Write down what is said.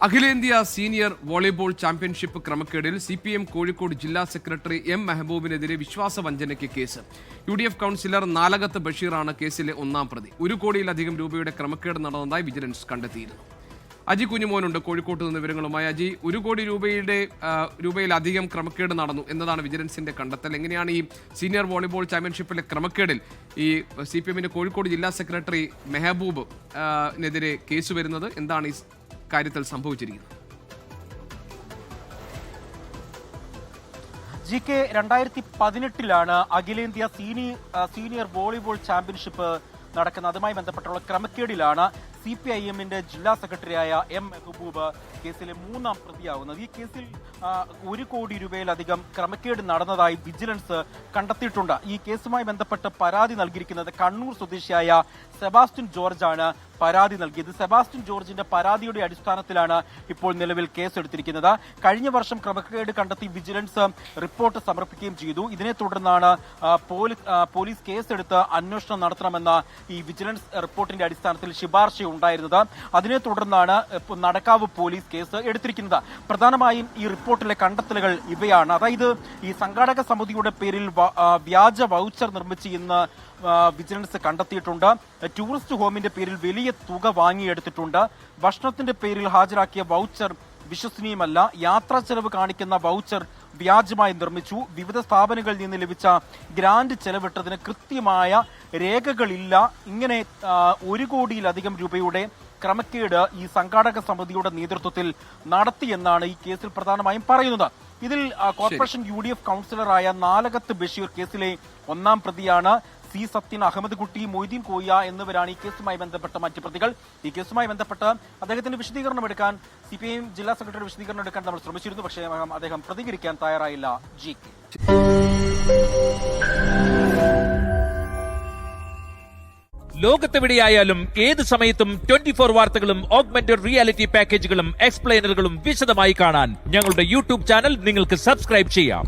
അഖിലേന്ത്യാ senior volleyball championship ക്രമക്കേടിൽ CPM Kozhikode ജില്ലാ സെക്രട്ടറി M മെഹബൂബിനെതിരെ വിശ്വാസവഞ്ചനയ്ക്ക് കേസ്. UDF കൗൺസിലർ നാലകത്ത് ബഷീറാണ് കേസിലെ ഒന്നാം പ്രതി. 1 കോടിയിലധികം രൂപയുടെ ക്രമക്കേട് നടന്നതായി വിജിലൻസ് കണ്ടെത്തിയിരുന്നു. അജി കുഞ്ഞുമോനുണ്ട് കോഴിക്കോട്ട് നിന്ന് വിവരങ്ങളുമായി. അജി, 1 കോടി രൂപയിലധികം ക്രമക്കേട് നടന്നു എന്നതാണ് വിജിലൻസിന്റെ കണ്ടെത്തൽ. എങ്ങനെയാണ് ഈ സീനിയർ വോളിബോൾ ചാമ്പ്യൻഷിപ്പിലെ ക്രമക്കേടിൽ ഈ CPMന്റെ കോഴിക്കോട് ജില്ലാ സെക്രട്ടറി മെഹബൂബിനെതിരെ കേസ് വരുന്നത്? എന്താണ് ഈ കാര്യത്തിൽ സംഭവിച്ചിരിക്കുന്നത്? GK 2018 അഖിലേന്ത്യാ സീനിയർ വോളിബോൾ ചാമ്പ്യൻഷിപ്പ് നടക്കുന്നത്. അതുമായി ബന്ധപ്പെട്ടുള്ള ക്രമക്കേടിലാണ് CPIMന്റെ ജില്ലാ സെക്രട്ടറിയായ M മെഹബൂബ് കേസിലെ 3ാം പ്രതിയാവുന്നത്. ഈ കേസിൽ 1 കോടി രൂപയിലധികം ക്രമക്കേട് നടന്നതായി വിജിലൻസ് കണ്ടെത്തിയിട്ടുണ്ട്. ഈ കേസുമായി ബന്ധപ്പെട്ട് പരാതി നൽകിയിരിക്കുന്നത് കണ്ണൂർ സ്വദേശിയായ സെബാസ്റ്റ്യൻ ജോർജ് ആണ് പരാതി നൽകിയത്. സെബാസ്റ്റ്യൻ ജോർജിന്റെ പരാതിയുടെ അടിസ്ഥാനത്തിലാണ് ഇപ്പോൾ നിലവിൽ കേസെടുത്തിരിക്കുന്നത്. കഴിഞ്ഞ വർഷം ക്രമക്കേട് കണ്ടെത്തി വിജിലൻസ് റിപ്പോർട്ട് സമർപ്പിക്കുകയും ചെയ്തു. ഇതിനെ തുടർന്നാണ് പോലീസ് കേസെടുത്ത് അന്വേഷണം നടത്തണമെന്ന ഈ വിജിലൻസ് റിപ്പോർട്ടിന്റെ അടിസ്ഥാനത്തിൽ ശുപാർശ ഉണ്ടായിരുന്നത്. അതിനെ തുടർന്നാണ് നടക്കാവ് പോലീസ് കേസ് എടുത്തിരിക്കുന്നത്. പ്രധാനമായും ഈ റിപ്പോർട്ടിലെ കണ്ടെത്തലുകൾ ഇവയാണ്. അതായത് ഈ സംഘാടക സമിതിയുടെ പേരിൽ വ്യാജ വൗച്ചർ നിർമ്മിച്ച് ഇന്ന് വിജിലൻസ് കണ്ടെത്തിയിട്ടുണ്ട്. ടൂറിസ്റ്റ് ഹോമിന്റെ പേരിൽ വലിയ തുക വാങ്ങിയെടുത്തിട്ടുണ്ട്. ഭക്ഷണത്തിന്റെ പേരിൽ ഹാജരാക്കിയ വൗച്ചർ വിശ്വസനീയമല്ല. യാത്രാ ചെലവ് കാണിക്കുന്ന വൗച്ചർ വ്യാജമായി നിർമ്മിച്ചു. വിവിധ സ്ഥാപനങ്ങളിൽ നിന്ന് ലഭിച്ച ഗ്രാന്റ് ചെലവിട്ടതിന് കൃത്യമായ രേഖകളില്ല. ഇങ്ങനെ 1 കോടിയിലധികം രൂപയുടെ ക്രമക്കേട് ഈ സംഘാടക സമിതിയുടെ നേതൃത്വത്തിൽ നടത്തിയെന്നാണ് ഈ കേസിൽ പ്രധാനമായും പറയുന്നത്. ഇതിൽ കോർപ്പറേഷൻ UDF കൗൺസിലറായ നാലകത്ത് ബഷീർ കേസിലെ 1ാം പ്രതിയാണ്. C സത്യൻ, അഹമ്മദ് കുട്ടി, മൊയ്തീൻ കോയ എന്നിവരാണ് ഈ കേസുമായി ബന്ധപ്പെട്ട മറ്റ് പ്രതികൾ. ഈ കേസുമായി ബന്ധപ്പെട്ട് അദ്ദേഹത്തിന്റെ വിശദീകരണം എടുക്കാൻ CPIM ജില്ലാ സെക്രട്ടറി വിശദീകരണം എടുക്കാൻ നമ്മൾ ശ്രമിച്ചിരുന്നു. പക്ഷേ അദ്ദേഹം പ്രതികരിക്കാൻ തയ്യാറായില്ല. ലോകത്തെവിടെയായാലും ഏത് സമയത്തും 24 വാർത്തകളും ഓഗ്മെന്റഡ് റിയാലിറ്റി പാക്കേജുകളും എക്സ്പ്ലെയിനറുകളും വിശദമായി കാണാൻ ഞങ്ങളുടെ YouTube ചാനൽ നിങ്ങൾക്ക് സബ്സ്ക്രൈബ് ചെയ്യാം.